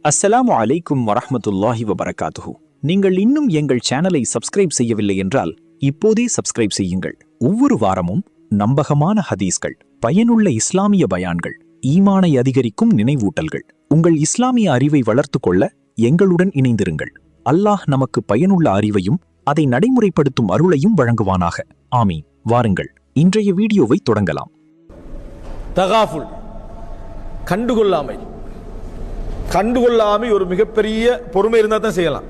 அஸ்ஸலாமு அலைக்கும் வரஹ்மத்துல்லாஹி வபரகாத்துஹு. நீங்கள் இன்னும் எங்கள் சேனலை சப்ஸ்கிரைப் செய்யவில்லை என்றால் இப்போதே சப்ஸ்கிரைப் செய்யுங்கள். ஒவ்வொரு வாரமும் நம்பகமான ஹதீஸ்கள், பயனுள்ள இஸ்லாமிய பயான்கள், ஈமானை அதிகரிக்கும் நினைவூட்டல்கள், உங்கள் இஸ்லாமிய அறிவை வளர்த்துக் கொள்ள எங்களுடன் இணைந்திருங்கள். அல்லாஹ் நமக்கு பயனுள்ள அறிவையும் அதை நடைமுறைப்படுத்தும் அருளையும் வழங்குவானாக. ஆமீன். வாருங்கள், இன்றைய வீடியோவை தொடங்கலாம். தகாஃபுல், கண்டுகொள்ளாமை ஒரு மிகப்பெரிய பொறுமை இருந்தால் தான் செய்யலாம்.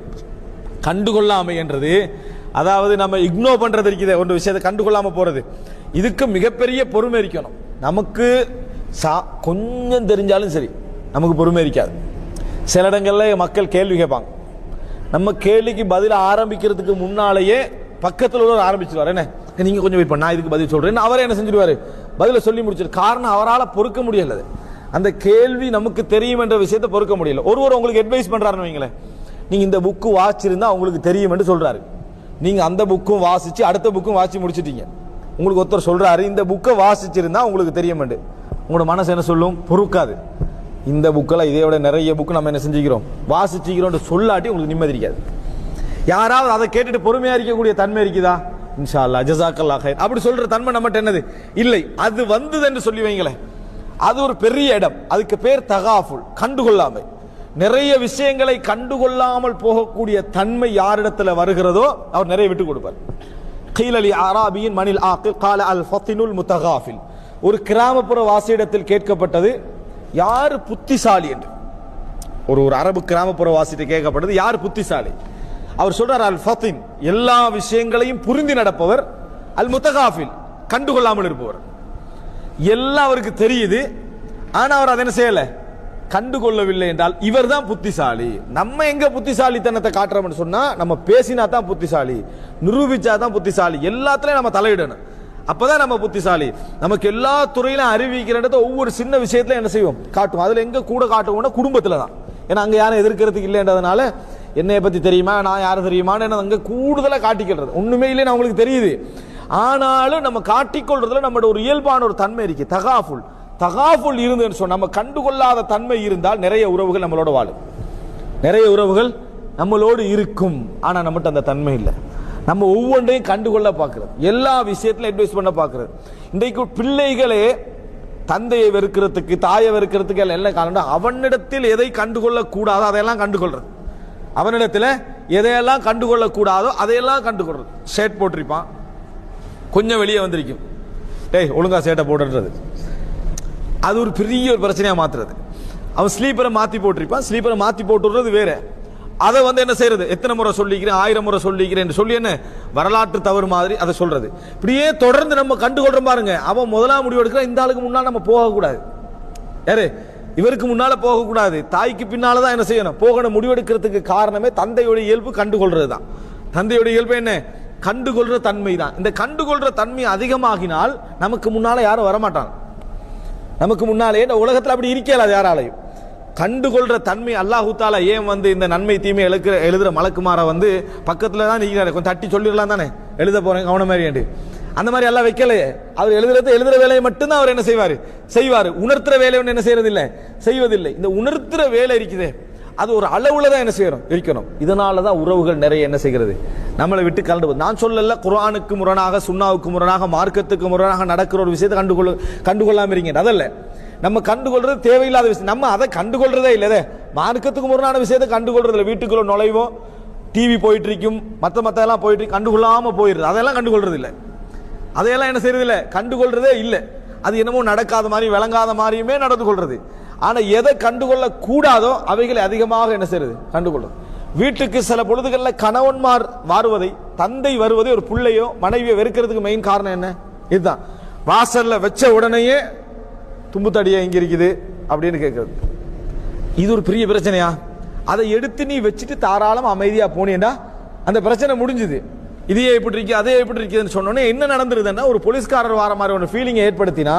கண்டுகொள்ளாமை என்றது, அதாவது நம்ம இக்னோர் பண்றது இருக்குது, ஒரு விஷயத்தை கண்டுகொள்ளாம போறது, இதுக்கு மிகப்பெரிய பொறுமை இருக்கணும். நமக்கு கொஞ்சம் தெரிஞ்சாலும் சரி, நமக்கு பொறுமை இருக்காது. சில இடங்கள்ல மக்கள் கேள்வி கேட்பாங்க, நம்ம கேள்விக்கு பதில் ஆரம்பிக்கிறதுக்கு முன்னாலேயே பக்கத்தில் உள்ள ஆரம்பிச்சிருவார், என்ன நீங்க கொஞ்சம் வெயிட் பண்ணா இதுக்கு பதில் சொல்றேன், அவரே என்ன செஞ்சிருவாரு, பதில சொல்லி முடிச்சிரு. காரணம், அவரால் பொறுக்க முடியல, அந்த கேள்வி நமக்கு தெரியும் என்ற விஷயத்தை பொறுக்க முடியல. ஒருவர் உங்களுக்கு அட்வைஸ் பண்றாருன்னு வைங்களேன், நீங்க இந்த புக்கு வாசிச்சிருந்தா உங்களுக்கு தெரியும் என்று சொல்றாரு. நீங்க அந்த புக்கும் வாசிச்சு அடுத்த புக்கும் வாசி முடிச்சிட்டீங்க. உங்களுக்கு ஒருத்தர் சொல்றாரு, இந்த புக்கை வாசிச்சிருந்தா உங்களுக்கு தெரியும் என்று. உங்களோட மனசு என்ன சொல்லும்? பொறுக்காது. இந்த புக்கெல்லாம் இதை விட நிறைய புக்கு நம்ம என்ன செஞ்சுக்கிறோம், வாசிச்சுக்கிறோம் சொல்லாட்டி உங்களுக்கு நிம்மதி இருக்காது. யாராவது அதை கேட்டுட்டு பொறுமையா இருக்கக்கூடிய தன்மை இருக்குதா? இன்ஷா அல்லாஹ் ஜஸாக்கல்லாஹ் கைர் அப்படி சொல்ற தன்மை நம்மகிட்ட என்னது இல்லை. அது வந்தது என்று சொல்லி வைங்களேன், அது ஒரு பெரிய இடம். அதுக்கு பேர் தகாஃபுல், கண்டுகொள்ளாமை. நிறைய விஷயங்களை கண்டுகொள்ளாமல் போகக்கூடிய தன்மை யாரிடத்துல வருகிறதோ அவர் நிறைய விட்டு கொடுப்பார். கீலலி ஆராபியின் மனில் ஆக்கில் கால அல் ஃபத்தினுல் முத்தகாஃபில். ஒரு கிராமப்புற வாசியிடத்தில் கேட்கப்பட்டது, யார் புத்திசாலி என்று. ஒரு அரபு கிராமப்புற வாசிட்டு கேட்கப்பட்டது, யார் புத்திசாலி? அவர் சொல்றார், அல் ஃபத்தின், எல்லா விஷயங்களையும் புரிந்து நடப்பவர், அல் முத்தகாஃபில், கண்டுகொள்ளாமல் இருப்பவர். எல்லாம் அவருக்கு தெரியுது, ஆனா அவர் அதை என்ன செய்யல, கண்டுகொள்ளவில்லை என்றால் இவர் தான் புத்திசாலி. நம்ம எங்க புத்திசாலித்தனத்தை காட்டுறோம்னு சொன்னா, நம்ம பேசினா தான் புத்திசாலி, நிரூபிச்சா தான் புத்திசாலி, எல்லாத்துலயும் நம்ம தலையிடணும், அப்பதான் நம்ம புத்திசாலி. நமக்கு எல்லா துறையிலும் அறிவிக்கிறத ஒவ்வொரு சின்ன விஷயத்துல என்ன செய்வோம், காட்டுவோம். அதுல எங்க கூட காட்டுவோம்னா குடும்பத்துல தான். ஏன்னா அங்க யாரும் எதிர்க்கிறதுக்கு இல்லைன்றதுனால, என்னைய பத்தி தெரியுமா, நான் யாரும் தெரியுமான்னு அங்க கூடுதலா காட்டிக்கிறது. ஒண்ணுமே இல்லைன்னு அவங்களுக்கு தெரியுது, ஆனாலும் நம்ம காட்டிக்கொள்றதுல நம்மளோட ஒரு இயல்பான ஒரு தன்மை இருக்கு. தகாஃபுல் இருந்துன்னு சொன்னா, நம்ம கண்டுகொள்ளாத தன்மை இருந்தால் நிறைய உறவுகள் நம்மளோட வாழும், நிறைய உறவுகள் நம்மளோடு இருக்கும். ஆனா நம்மகிட்ட அந்த தன்மை இல்லை. நம்ம ஒவ்வொன்றையும் கண்டுகொள்ள பார்க்கிறது, எல்லா விஷயத்திலும் அட்வைஸ் பண்ண பார்க்கிறது. இன்றைக்கு பிள்ளைகளே தந்தையை வெறுக்கிறதுக்கு, தாயை வெறுக்கிறதுக்கு எல்லாம் காரணம், அவனிடத்தில் எதை கண்டுகொள்ள கூடாதோ அதையெல்லாம் கண்டுகொள்றது, அவனிடத்தில் எதையெல்லாம் கண்டுகொள்ள கூடாதோ அதையெல்லாம் கண்டுகொள்றது. ஷர்ட் போட்டிருப்பான், கொஞ்சம் வெளியே வந்திருக்கும், டேய் ஒழுங்கா சேட்டை போடுறது, அது ஒரு பெரிய ஒரு பிரச்சனையா மாத்துறது. அவன் ஸ்லீப்பரை மாத்தி போட்டிருப்பான், ஸ்லீப்பரை மாத்தி போட்டுறது வேற. அதை என்ன செய்யறது, எத்தனை முறை சொல்லிக்கிறேன், 1000 முறை சொல்லிக்கிறேன் சொல்லி என்ன வரலாற்று தவறு மாதிரி அதை சொல்றது. இப்படியே தொடர்ந்து நம்ம கண்டுகொள்றோம் பாருங்க. அவன் முதலாம் முடிவு எடுக்கிற, இந்த ஆளுக்கு முன்னால் நம்ம போகக்கூடாது, யாரு இவருக்கு முன்னால போகக்கூடாது, தாய்க்கு பின்னாலதான் என்ன செய்யணும், போகணும். முடிவெடுக்கிறதுக்கு காரணமே தந்தையோட இயல்பு கண்டுகொள்றது தான். தந்தையோட இயல்பு என்ன, கண்டுகொள்ற தன்மை தான். இந்த கண்டுகொள்ற தன்மை அதிகமாகினால் நமக்கு முன்னால யாரும் வரமாட்டாங்க. நமக்கு முன்னாலே இந்த உலகத்தில் அப்படி இருக்கலாது யாராலையும். கண்டுகொள்ற தன்மை அல்லாஹு தாலா ஏன் இந்த நன்மை தீமை எழுதுற மலக்குமார பக்கத்துல தான் நீங்க கொஞ்சம் தட்டி சொல்லிடலாம் தானே, எழுத போறேன் கவனம் மாதிரி, அந்த மாதிரி எல்லாம் வைக்கலையே. அவர் எழுதுற வேலையை மட்டும்தான் அவர் என்ன செய்வாரு. உணர்த்துற வேலையை என்ன செய்வதில்லை. இந்த உணர்த்துற வேலை இருக்குதே, அது ஒரு அளவுல தான் என்ன செய்யணும், இருக்கணும். இதனாலதான் உறவுகள் நிறைய என்ன செய்கிறது, நம்மளை விட்டு கலந்து. நான் சொல்லல குர்ஆனுக்கு முரணாக, சுன்னாவுக்கு முரணாக, மார்க்கத்துக்கு முரணாக நடக்கிற ஒரு விஷயத்தை கண்டுகொள்ளாம இருக்கீங்க, அதல்ல. நம்ம கண்டுகொள்றது தேவையில்லாத விஷயம், நம்ம அதை கண்டுகொள்றதே இல்லை. மார்க்கத்துக்கு முரணான விஷயத்தை கண்டுகொள்றது இல்லை. வீட்டுக்குள்ள நுழைவோம், டிவி போயிட்டு இருக்கும், மத்த எல்லாம் போயிட்டு இருக்கு, கண்டுகொள்ளாம போயிடுது, அதெல்லாம் கண்டுகொள்றது இல்லை. அதையெல்லாம் என்ன செய்யறது இல்லை, கண்டுகொள்றதே இல்லை. அது என்னமோ நடக்காத மாதிரி, விளங்காத மாதிரியுமே நடந்து கொள்றது. ஆனா எதை கண்டுகொள்ள கூடாதோ அவைகளை அதிகமாக என்ன செய்யறது, கண்டுகொள்ளும். வீட்டுக்கு சில பொழுதுகள்ல கணவன்மார் வருவதை, தந்தை வருவதை ஒரு பிள்ளையோ மனைவியோ வெறுக்கிறதுக்கு மெயின் காரணம் என்ன, இதுதான். வாசல்ல வச்ச உடனேயே தும்பு தடியா இங்க இருக்குது அப்படின்னு கேட்கறது, இது ஒரு பெரிய பிரச்சனையா? அதை எடுத்து நீ வச்சுட்டு தாராளம் அமைதியா போனேன்டா அந்த பிரச்சனை முடிஞ்சுது. இதையே எப்படி இருக்கு, அதே எப்படி இருக்குதுன்னு சொன்னோன்னே என்ன நடந்துருதுன்னா, ஒரு போலீஸ்காரர் வார மாதிரி ஒரு ஃபீலிங்கை ஏற்படுத்தினா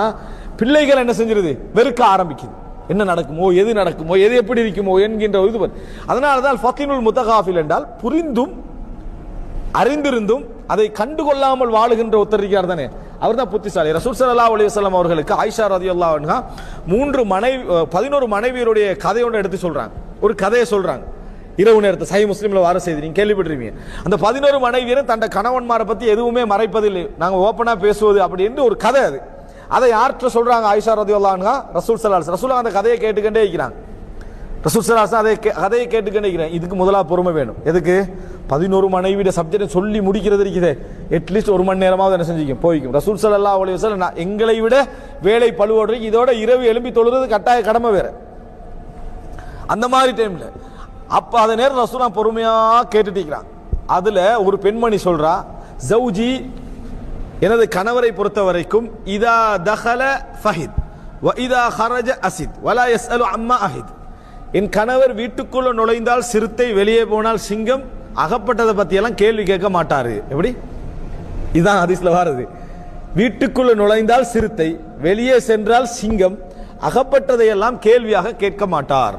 பிள்ளைகள் என்ன செஞ்சிருது, வெறுக்க ஆரம்பிக்குது. என்ன நடக்குமோ, எது நடக்குமோ, எது எப்படி இருக்குமோ என்கின்ற இது. அதனாலதான் ஃபத்தினுல் முத்தகாஃபில் என்றால் புரிந்தும் அறிந்திருந்தும் அதை கண்டுகொள்ளாமல் வாழுகின்ற ஒருத்தர் இருக்கார் தானே, அவர் தான் புத்திசாலி. ரசூல் ஸல்லல்லாஹு அலைஹி வஸல்லம் அவர்களுக்கு ஆயிஷா ரலியல்லாஹு அன்ஹா 11 மனைவியருடைய கதையோட எடுத்து சொல்றாங்க. ஒரு கதையை சொல்றாங்க இரவு நேரத்தை. சஹீஹ் முஸ்லிம்ல வார செய்தி நீங்க கேள்விப்பட்டிருப்பீங்க. அந்த 11 மனைவியரும் தன்னை கணவன்மாரை பத்தி எதுவுமே மறைப்பதில்லை, நாங்க ஓப்பனா பேசுவது அப்படின்னு ஒரு கதை. அது அதை யார்கிட்ட சொல்றாங்க? ஆயிஷா ரலியல்லாஹு அன்ஹா ரசூல் ஸல்லல்லாஹு அலைஹி வஸல்லம் அந்த கதையை கேட்டுக்கிட்டே இருக்கிறாங்க. ரசூல் ஸல்லல்லாஹு அலைஹி வஸல்லம் கதையை கேட்டுக்கிட்டே இருக்கிறேன். இதுக்கு முதலாக பொறுமை வேணும். எதுக்கு? 11 மனைவியோட சப்ஜெக்ட் சொல்லி முடிக்கிறது இருக்குது. அட்லீஸ்ட் 1 மணி நேரமாவது என்ன செஞ்சுக்கும் போய்க்கும். ரசூல் ஸல்லல்லாஹு அலைஹி வஸல்லம் எங்களை விட வேலை பழுவோடு இதோட இரவு எழும்பி தொழுறது கட்டாய கடமை வேற. அந்த மாதிரி டைம்ல அப்ப அத நேரம் ரசூலா பொறுமையா கேட்டுட்டு இருக்கிறான். அதுல ஒரு பெண்மணி சொல்றா, ஜௌஜி எனது கணவரை பொறுத்த வரைக்கும் இதா தஹல ஃபஹித் வ இதா ஹரஜ அசித் வலா யஸ்அலு அம்மா அஹித். என் கணவர் வீட்டுக்குள்ள நுழைந்தால் சிறுத்தை, வெளியே போனால் சிங்கம், அகப்பட்டதை பத்தி எல்லாம் கேள்வி கேட்க மாட்டாரு. எப்படி? இதுதான் ஹதீஸ்ல வாருது. வீட்டுக்குள்ள நுழைந்தால் சிறுத்தை, வெளியே சென்றால் சிங்கம், அகப்பட்டதை எல்லாம் கேள்வியாக கேட்க மாட்டார்.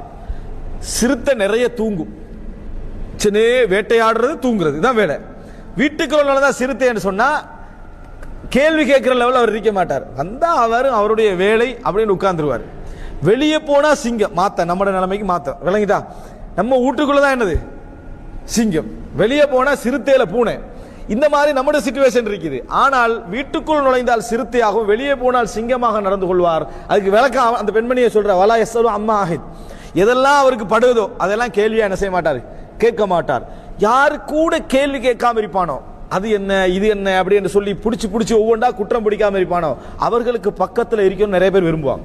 சிறுத்தை நிறைய தூங்கும், சின்ன வேட்டையாடுறது தூங்குறது தான் வேலை. வீட்டுக்குள்ள நுழைந்தா சிறுத்தை சொன்னா கேள்வி கேட்கிற லெவல் அவர் இருக்க மாட்டார். வந்தா அவர் அவருடைய வேலை அப்படின்னு உட்கார்ந்துருவார். வெளியே போனா சிங்கம், மாத்த நம்ம நிலைமைக்கு மாத்த விளங்கிட்டா. நம்ம வீட்டுக்குள்ளதான் என்னது சிங்கம், வெளியே போனா சிறுத்தையில பூனை. இந்த மாதிரி நம்முடைய சிச்சுவேஷன் இருக்குது. ஆனால் வீட்டுக்குள் நுழைந்தால் சிறுத்தையாகவும் வெளியே போனால் சிங்கமாக நடந்து கொள்வார். அதுக்கு விளக்கம் அந்த பெண்மணியை சொல்ற, வலா யஸ்அலு அம்மா அஹித். எதெல்லாம் அவருக்கு படுவதோ அதெல்லாம் கேள்வியா என்ன செய்ய மாட்டார், கேட்க மாட்டார். யாரு கூட கேள்வி கேட்காம இருப்பானோ, அது என்ன இது என்ன அப்படின்னு சொல்லி பிடிச்சி ஒவ்வொன்றா குற்றம் பிடிக்காம இருப்பானோ, அவர்களுக்கு பக்கத்தில் இருக்கணும் நிறைய பேர் விரும்புவாங்க.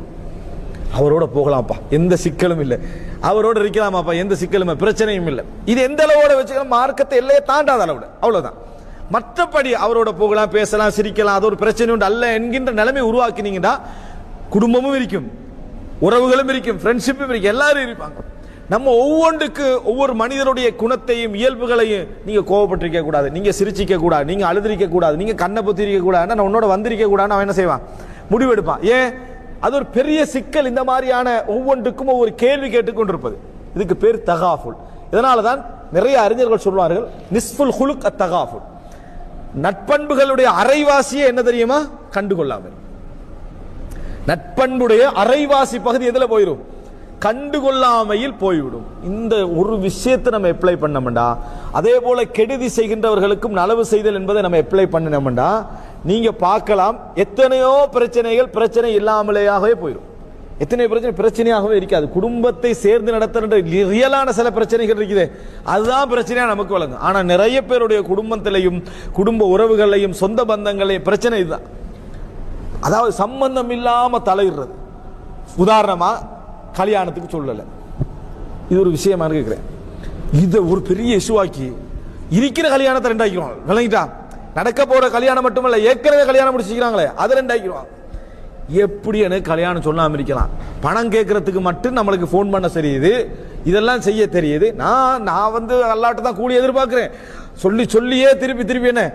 அவரோட போகலாம்ப்பா, எந்த சிக்கலும் இல்லை, அவரோட இருக்கலாமாப்பா, எந்த சிக்கலும் பிரச்சனையும் இல்லை. இது எந்த அளவோட வச்சுக்கலாம், மார்க்கத்தை எல்லையே தாண்டாத அளவுல, அவ்வளவுதான். மற்றபடி அவரோட போகலாம், பேசலாம், சிரிக்கலாம், அது ஒரு பிரச்சனை உண்டு அல்ல என்கின்ற நிலைமை உருவாக்கினீங்கன்னா குடும்பமும் இருக்கும், உறவுகளும் இருக்கும், ஃப்ரெண்ட்ஷிப்பும் இருக்கும், எல்லாரும் இருப்பாங்க. நம்ம ஒவ்வொன்றுக்கு ஒவ்வொரு மனிதனுடைய குணத்தையும் இயல்புகளையும் நீங்க கோவப்பட்டிருக்க கூடாது, நீங்க சிரிச்சிக்க கூடாது, நீங்க அழுதிருக்க கூடாது, நீங்க கண்ணை பொத்தி இருக்க கூடாது, நான் உன்னோட வந்திருக்க கூடாதுன்னு அவன் என்ன செய்வான், முடிவெடுப்பான். ஏன்? அது ஒரு பெரிய சிக்கல். இந்த மாதிரியான ஒவ்வொன்றுக்கும் ஒவ்வொரு கேள்வி கேட்டுக்கொண்டிருப்பது, இதுக்கு பேர் தகாஃபுல். இதனாலதான் நிறைய அறிஞர்கள் சொல்வார்கள், நிஸ்ஃபுல் ஹுலுக் அத் தகாஃபுல். நட்பண்புகளுடைய அரைவாசியே என்ன தெரியுமா? கண்டுகொள்ளாமல். நட்பண்புடைய அரைவாசி பகுதி எதுல போயிடும்? கண்டுகொள்ளாமையில் போய்விடும். இந்த ஒரு விஷயத்தை நம்ம அப்ளை பண்ணோம்டா, அதே போல கெடுதி செய்கின்றவர்களுக்கும் நலவு செய்தல் என்பதை நம்ம அப்ளை பண்ணோம்டா, நீங்க பார்க்கலாம் எத்தனையோ பிரச்சனைகள் பிரச்சனை இல்லாமலேயாகவே போயிடும். எத்தனை பிரச்சனையாகவே இருக்காது. குடும்பத்தை சேர்ந்து நடத்துகின்ற ரியலான சில பிரச்சனைகள் இருக்குது, அதுதான் பிரச்சனையா நமக்கு வழங்கும். ஆனா நிறைய பேருடைய குடும்பத்திலையும் குடும்ப உறவுகளையும் சொந்த பந்தங்களையும் பிரச்சனை இதுதான். அதாவது சம்பந்தம் இல்லாம தலையிடுறது. உதாரணமா கல்யாணத்துக்கு சொல்லல, இது ஒரு விஷயமா இருக்கிறேன், இதை ஒரு பெரிய இஷ்யூவாக்கி இருக்கிற கல்யாணத்தை ரெண்டாக்கிடுவாங்க. விளங்கிட்டா? நடக்க போற கல்யாணம் மட்டுமல்ல, ஏற்கனவே கல்யாணம் முடிச்சுக்கிறாங்களே அதை ரெண்டாக்கிடுவாங்க. எப்படி எனக்கு கல்யாணம் சொல்லாம இருக்கலாம்? பணம் கேட்கறதுக்கு மட்டும் நம்மளுக்கு போன் பண்ண தெரியுது, இதெல்லாம் செய்ய தெரியுது. நான் வந்து அல்லாட்ட தான் கூலி எதிர்பார்க்கிறேன், சொல்லியே திருப்பி என்ன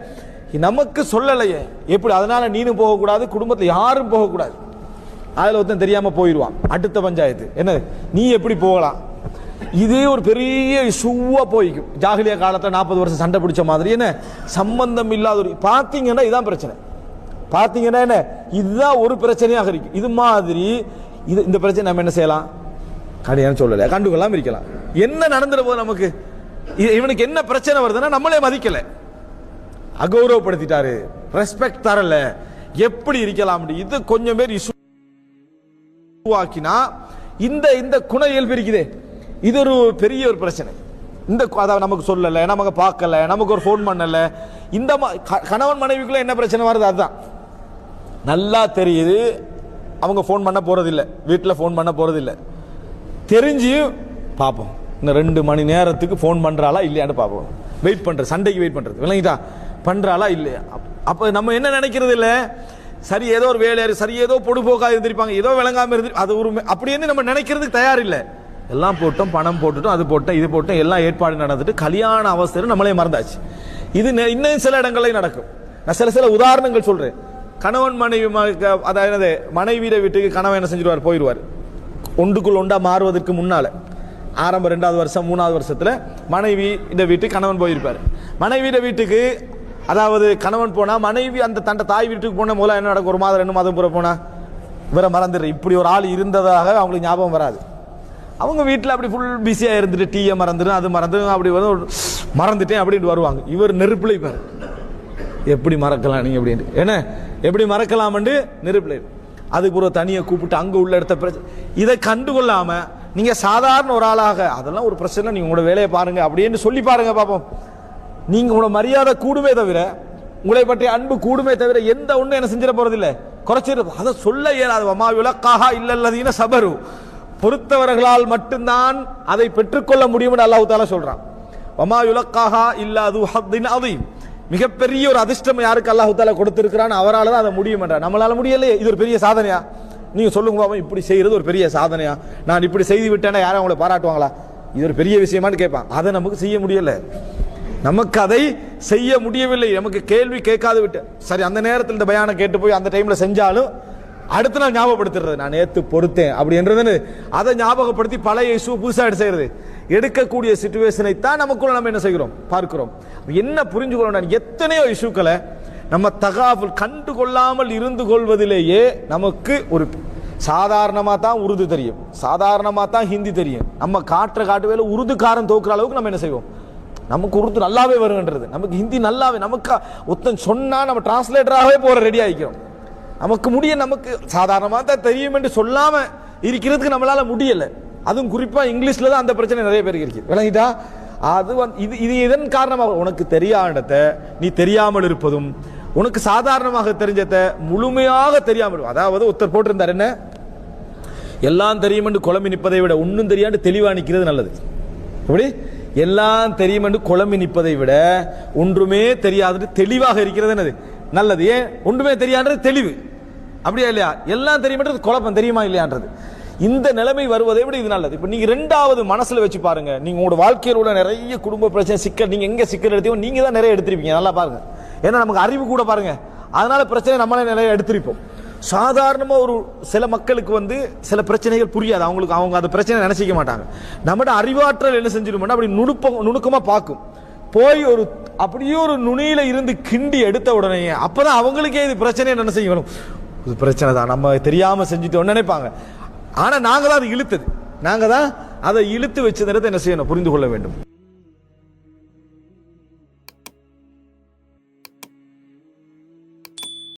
நமக்கு சொல்லலையே எப்படி? அதனால நீனும் போகக்கூடாது, குடும்பத்தில் யாரும் போகக்கூடாது. அதுல ஒருத்தன் தெரியாம போயிடுவான். அடுத்த பஞ்சாயத்து என்ன, நீ எப்படி போகலாம்? இதே ஒரு பெரிய இஷ்யூவா போய்க்கும். ஜாகிலியா காலத்துல 40 வருஷம் சண்டை பிடிச்ச மாதிரி என்ன சம்பந்தம் இல்லாத ஒரு பாத்தீங்கன்னா இதான் பிரச்சனை. பாத்தீங்கன்னா என்ன, இதுதான் ஒரு பிரச்சனையாக இருக்கு. இது மாதிரி இந்த பிரச்சனை நம்ம என்ன செய்யலாம்? கல்யாணம் சொல்லல, கண்டுகொள்ளாம இருக்கலாம். என்ன நடந்துட போது நமக்கு? இவனுக்கு என்ன பிரச்சனை வருதுன்னா நம்மளே மதிக்கல, அகௌரவப்படுத்திட்டாரு, ரெஸ்பெக்ட் தரல, எப்படி இருக்கலாம்? இது கொஞ்சம் பேர் இஷ்யூ ஆக்கினா இந்த குண இயல்பு இருக்குதே, இது ஒரு பெரிய ஒரு பிரச்சனை. இந்த அதாவது நமக்கு சொல்லல, நமக்கு பார்க்கல, நமக்கு ஒரு ஃபோன் பண்ணல, இந்த கணவன் மனைவிக்குள்ள என்ன பிரச்சனை வருது? அதுதான் நல்லா தெரியுது. அவங்க ஃபோன் பண்ண போறதில்லை, வீட்டில் ஃபோன் பண்ண போறதில்லை, தெரிஞ்சு பார்ப்போம் இந்த 2 மணி நேரத்துக்கு ஃபோன் பண்றாளா இல்லையான்னு பார்ப்போம். வெயிட் பண்றது, சண்டைக்கு வெயிட் பண்றது, விளங்கிட்டா? பண்றாளா இல்லையா? அப்ப நம்ம என்ன நினைக்கிறது இல்லை, சரி ஏதோ ஒரு வேலையாரு, சரி ஏதோ பொடுபோக்காக இருந்திருப்பாங்க, ஏதோ விளங்காம இருந்து அது ஒரு அப்படின்னு நம்ம நினைக்கிறதுக்கு தயார் இல்லை. எல்லாம் போட்டோம், பணம் போட்டுட்டோம், அது போட்டோம், இது போட்டோம், எல்லாம் ஏற்பாடு நடந்துட்டு கல்யாண அவசரம் நம்மளே மறந்தாச்சு. இது இன்னும் சில இடங்களில் நடக்கும். நான் சில உதாரணங்கள் சொல்றேன். கணவன் மனைவி, அதாவது மனைவியிட வீட்டுக்கு கணவன் என்ன செஞ்சிருவார், போயிடுவார். ஒன்றுக்குள் ஒன்றா மாறுவதற்கு முன்னால ஆரம்ப 2வது வருஷம் 3வது வருஷத்துல மனைவி இந்த வீட்டுக்கு கணவன் போயிருப்பார். மனைவியிட வீட்டுக்கு அதாவது கணவன் போனா மனைவி அந்த தண்டை தாய் வீட்டுக்கு போன முதல்ல என்ன நடக்கும், ஒரு மாதம் 2 மாதம் பூரா போனா இவரை மறந்துடுற. இப்படி ஒரு ஆள் இருந்ததாக அவங்களுக்கு ஞாபகம் வராது. அவங்க வீட்டில் அப்படி ஃபுல் பிஸியாக இருந்துட்டு டீயை மறந்துடும், அது மறந்துடும், அப்படி வந்து மறந்துட்டேன் அப்படின்ட்டு வருவாங்க. இவர் நெருப்பில் பாரு, எப்படி மறக்கலாம் நீங்கள் அப்படின்ட்டு, என்ன எப்படி மறக்கலாம்னு நெருப்பில். அதுக்கு ஒரு தனியை கூப்பிட்டு அங்கே உள்ள இடத்த பிரச்சனை இதை கண்டுகொள்ளாமல் நீங்கள் சாதாரண ஒரு ஆளாக அதெல்லாம் ஒரு பிரச்சனை, நீங்கள் உங்களோட வேலையை பாருங்கள் அப்படின்னு சொல்லி பாருங்க பார்ப்போம். நீங்கள் உங்களோட மரியாதை கூடுமே தவிர, உங்களை பற்றிய அன்பு கூடுமே தவிர எந்த ஒன்றும் என்ன செஞ்சிட போறதில்லை, குறைச்சிட. அதை சொல்ல இயலாது. வமா யுலக்காஹா இல்லல்லதீன சபரு, பொறுத்தவர்களால் மட்டும்தான் அதை பெற்றுக்கொள்ள முடியும்னு அல்லாஹ் தஆலா சொல்றான். வமா யுலக்காஹா இல்லா து ஹத்தின் அதீம், மிகப்பெரிய ஒரு அதிர்ஷ்டம் யாருக்கு அல்லாஹ் தஆலா கொடுத்திருக்கிறான் அவரால் தான் அதை முடியும் என்றார். நம்மளால முடியலையே, இது ஒரு பெரிய சாதனையா? நீங்க சொல்லுங்க பாப்பா, இப்படி செய்யறது ஒரு பெரிய சாதனையா? நான் இப்படி செய்து விட்டேன்னா யாரும் அவங்களை பாராட்டுவாங்களா? இது ஒரு பெரிய விஷயமான்னு கேட்பான். அதை நமக்கு செய்ய முடியல, நமக்கு அதை செய்ய முடியவில்லை, நமக்கு கேள்வி கேட்காது விட்டு. சரி, அந்த நேரத்தில் இந்த பயானை கேட்டு போய் அந்த டைம்ல செஞ்சாலும் அடுத்த நாள் ஞாபகப்படுத்துறது, நான் நேற்று பொறுத்தேன் அப்படின்றது, அதை ஞாபகப்படுத்தி பழைய இஷ்யூ புதுசாக செய்யறது, எடுக்கக்கூடிய சிச்சுவேஷனை தான் நமக்குள்ள நம்ம என்ன செய்கிறோம், பார்க்கிறோம். என்ன புரிஞ்சுக்கொள்ளணும், எத்தனையோ இஷ்யூக்களை நம்ம தகாஃபுல் கண்டுகொள்ளாமல் இருந்து கொள்வதிலேயே நமக்கு ஒரு சாதாரணமாக தான் உருது தெரியும், சாதாரணமாக தான் ஹிந்தி தெரியும். நம்ம காட்டு வேலை உருதுக்காரன் தோக்குற அளவுக்கு நம்ம என்ன செய்வோம், நமக்கு உருது நல்லாவே வருகின்றது, நமக்கு ஹிந்தி நல்லாவே, நமக்கு ஒருத்தன் சொன்னா நம்ம டிரான்ஸ்லேட்டராகவே போற ரெடி ஆகிக்கிறோம். நமக்கு முடிய, நமக்கு சாதாரணமாக தான் தெரியும் என்று சொல்லாம இருக்கிறதுக்கு நம்மளால முடியல. அதுவும் குறிப்பா இங்கிலீஷ்ல தான் அந்த பிரச்சனை நிறைய பேருக்கு இருக்கு, விளங்கிட்டா? அது இது இதன் காரணமாக உனக்கு தெரியாததை நீ தெரியாமல் இருப்பதும், உனக்கு சாதாரணமாக தெரிஞ்சதை முழுமையாக தெரியாமல், அதாவது ஒருத்தர் போட்டிருந்தார் என்ன, எல்லாம் தெரியும் என்று குழம்பி நிற்பதை விட ஒன்னும் தெரியாண்டு தெளிவா நிற்கிறது நல்லது. எப்படி எல்லாம் தெரியும் என்று குழம்பி நிற்பதை விட ஒன்றுமே தெரியாது தெளிவாக இருக்கிறது என்னது நல்லது. ஏன் ஒன்றுமே தெரியான்றது தெளிவு, அப்படியா இல்லையா? எல்லாம் தெரியும்ன்றது குழப்பம், தெரியுமா இல்லையான்றது. இந்த நிலைமை வருவதை விட இது நல்லது. இப்ப நீங்க ரெண்டாவது மனசுல வச்சு பாருங்க, நீங்க உங்களோட வாழ்க்கையில் உள்ள நிறைய குடும்ப பிரச்சனை சிக்கல், நீங்க எங்க சிக்கல் எடுத்தீங்க நீங்க தான் நிறைய எடுத்திருப்பீங்க, நல்லா பாருங்க. ஏன்னா நமக்கு அறிவு கூட பாருங்க, அதனால பிரச்சனை நம்மளே நிறைய எடுத்திருப்போம். சாதாரணமா ஒரு சில மக்களுக்கு வந்து சில பிரச்சனைகள் புரியாது, அவங்களுக்கு அவங்க அந்த பிரச்சனை நினைச்சிக்க மாட்டாங்க. நம்மட அறிவாற்றல் என்ன செஞ்சிருமோன்னா அப்படி நுணுக்கமா பார்க்கும், போய் ஒரு அப்படியே ஒரு நுனியில இருந்து கிண்டி எடுத்த உடனே அப்பதான் அவங்களுக்கே இது பிரச்சனை என்ன செய்யணும், இது பிரச்சனை தான் நம்ம தெரியாம செஞ்சுட்டோம்னு நினைப்பாங்க. ஆனா நாங்க தான் அதை இழுத்தது, நாங்க தான் அதை இழுத்து வச்ச நேரத்தை என்ன செய்யணும், புரிந்து கொள்ள வேண்டும்.